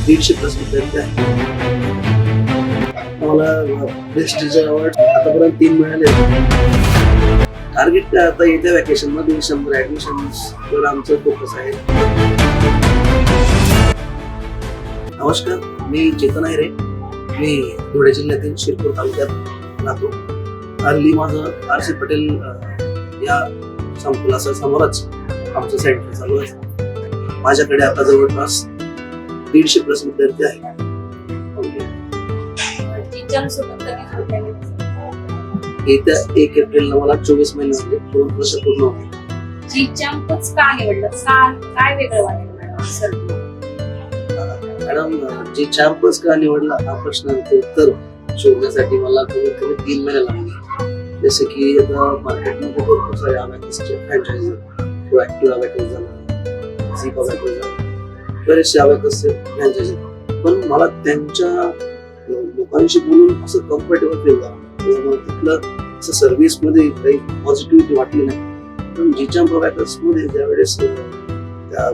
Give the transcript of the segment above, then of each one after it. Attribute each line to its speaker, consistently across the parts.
Speaker 1: 150+ विद्यार्थी आहेत. मला प्रेस्टिज अवॉर्ड आतापर्यंत 3 मिळाले. टार्गेट काय आता येत्या व्हॅकेशन मध्ये 100 ऍडमिशन्स वर आमचं फोकस आहे. नमस्कार, मी चेतन आहे रे. मी धुळे जिल्ह्यातील शिरपूर तालुक्यात राहतो. हल्ली माझं RC पटेल या संकुलाच्या समोरच आमचं सेंटर चालू आहे. माझ्याकडे आता जवळपास 150+ विद्यार्थी आहेत. येत्या 1 एप्रिलला मला 24 महिने झाले, 2 वर्ष पूर्ण होते. मॅडम, जी चॅम्पच का निवडला हा प्रश्नाचं उत्तर शोधण्यासाठी मला कमीत कमी 3 महिने लागले. जसे की आता मार्केटमध्ये भरपूर सारे अबॅकसचे फ्रँचायझी किंवा ऍक्टिव्ह अबॅकस झाला, झीप अबॅकस झाला, बरेचसे अबॅकसचे फ्रँचायझी. पण मला त्यांच्या लोकांशी बोलून असं कम्फर्टेबल फील झालं. तिथलं असं सर्व्हिस मध्ये काही पॉझिटिव्हिटी वाटली नाही. पण जीचॅम्प अबॅकस मध्ये ज्यावेळेस त्या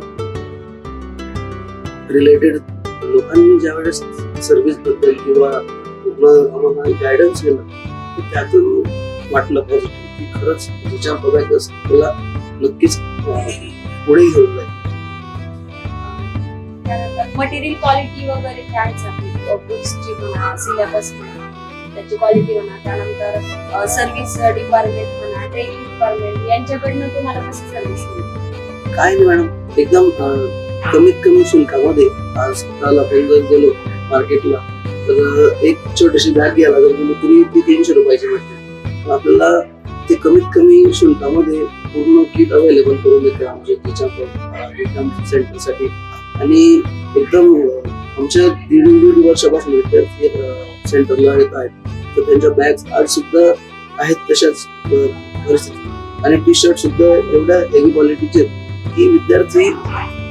Speaker 1: रिलेटेड लोकांनी ज्यावेळेस सर्व्हिस बद्दल किंवा आम्हाला गायडन्स केलं, त्यातून वाटलं पॉझिटिव्ह की खरंच जीचॅम्प अबॅकस त्याला नक्कीच पुढे घेऊन जाईल.
Speaker 2: मटेरियल क्वालिटी वगैरे काय बुक्सची म्हणा, सिलेबस म्हणा, त्याची क्वालिटी म्हणा, त्यानंतर सर्व्हिस डिपार्टमेंट म्हणा, ट्रेनिंग डिपार्टमेंट यांच्याकडनं तुम्हाला कसं सर्व्हिस मिळते?
Speaker 1: काय नाही मॅडम, एकदम कमीत कमी शुल्कामध्ये. आजकाल आपण जर गेलो मार्केटला तर एक छोटीशी बॅग घ्यायला जर गेलो तरी ती 300 रुपयाची मिळते. आपल्याला ते कमीत कमी शुल्कामध्ये पूर्ण किट अवेलेबल करून देते आमच्या तिच्या सेंटरसाठी. आणि एकदम आमच्या 1.5 वर्षापासून विद्यार्थी सेंटरला येत आहेत, तर त्यांच्या बॅग्स आज सुद्धा आहेत तशाच परिस्थितीत. आणि टी-शर्ट सुद्धा एवढ्या हेवी क्वालिटीचे की विद्यार्थी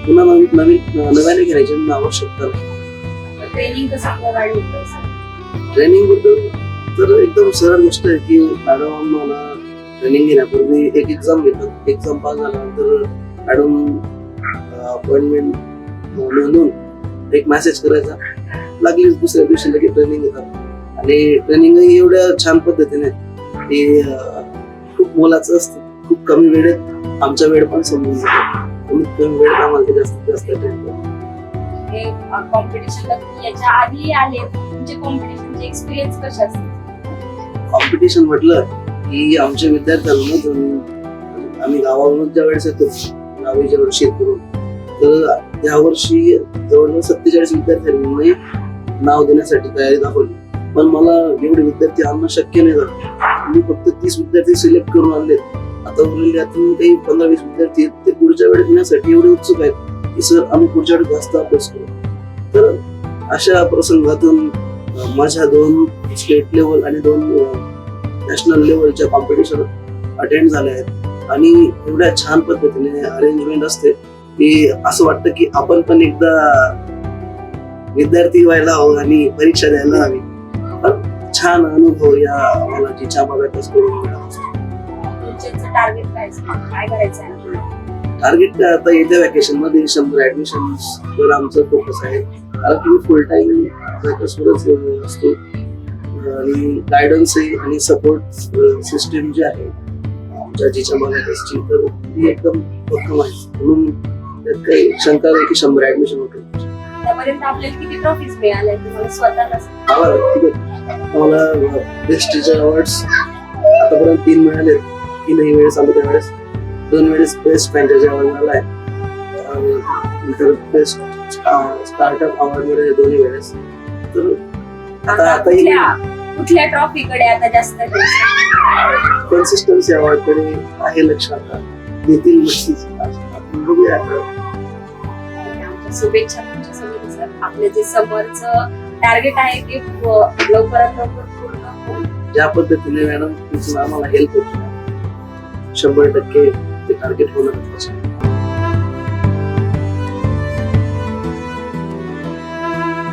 Speaker 1: पुन्हा नव्याने घेण्याची आवश्यकता नाही.
Speaker 2: ट्रेनिंग कसं प्रोव्हाइड होतं?
Speaker 1: ट्रेनिंग बद्दल तर एकदम सरळ गोष्ट आहे की मॅडम आम्हाला ट्रेनिंग घेण्यापूर्वी एक एक्झाम घेतात. एक्झाम पास झाल्यानंतर मॅडम अपॉइंटमेंट नोंदवून एक मेसेज करायचा, लागलीच दुसऱ्या दिवशी लगेच ट्रेनिंग घेतात. आणि ट्रेनिंगही एवढ्या छान पद्धतीने की खूप मोलाचं असतं. खूप कमी वेळेत आमचा वेळ पण समजून जातो. कमीत कमी वेळेत आम्हाला जास्तीत जास्त
Speaker 2: हे कॉम्पिटिशनला याच्या आधी आले, तुमचे कॉम्पिटिशनचे एक्सपिरियन्स कसे असतात?
Speaker 1: कॉम्पिटिशन म्हटलं की आमच्या विद्यार्थ्यांना आम्ही गावावरून ज्या वेळेस येतो, गावी ज्या वेळेस शेत करून, तर या वर्षी जवळजवळ 47 विद्यार्थ्यांनी नाव देण्यासाठी तयारी दाखवली. पण मला एवढे विद्यार्थी आणणं शक्य नाही झालं. मी फक्त 30 विद्यार्थी सिलेक्ट करून आणले. आता उरलेले यातून काही 15-20 विद्यार्थी आहेत, ते पुढच्या वेळेस येण्यासाठी एवढे उत्सुक आहेत की सर आम्ही पुढच्या वेळेस जास्त अभ्यास करू. तर अशा प्रसंगातून माझ्या 2 स्टेट लेवल आणि 2 नॅशनल लेवलच्या कॉम्पिटिशन अटेंड झाल्या आहेत. आणि एवढ्या छान पद्धतीने अरेंजमेंट असते की असं वाटतं की आपण पण एकदा विद्यार्थी व्हायला हवं आणि परीक्षा द्यायला हवी. पण छान अनुभव या आम्हाला जीचॅम्प अबॅकस करून मिळाला.
Speaker 2: टार्गेट काय करायचं आहे?
Speaker 1: टार्गेट काय आता येत्या व्हॅकेशन मध्ये 100 ऍडमिशन्स वर आमचं फोकस आहे. कारण की फुल टाइम अबॅकसवरच असतो. आणि गायडन्स आणि सपोर्ट सिस्टीम जी आहे आमच्या जीचॅम्प अबॅकसची, तर ती एकदम भक्कम आहे. म्हणून त्यात काही शंका नाही की 100 ऍडमिशन होते.
Speaker 2: त्यापर्यंत आपल्याला किती ट्रॉफीज मिळाल्या तुम्हाला स्वतःला?
Speaker 1: मला व्यक्तिगत मला प्रेस्टिज अवॉर्ड्स आतापर्यंत 3 मिळाले. 3ही वेळेस आलो. त्यावेळेस 2 वेळेस बेस्ट फ्रँचायझी अवॉर्ड मिळाला आहे. नंतर बेस्ट स्टार्टअप अवॉर्ड मिळाले 2ही वेळेस. तर आता
Speaker 2: कुठल्या ट्रॉफीकडे आता जास्त
Speaker 1: कन्सिस्टन्सी अवॉर्ड कडे आहे लक्ष. आता देतील नक्कीच. आपण बघूया.
Speaker 2: शुभेच्छा तुमच्यासोबत सर. आपले जे समोरचं टार्गेट आहे ते लवकरात लवकर पूर्ण होईल.
Speaker 1: ज्या पद्धतीने मॅडम आम्हाला हेल्प होती, 100% ते टार्गेट होणार.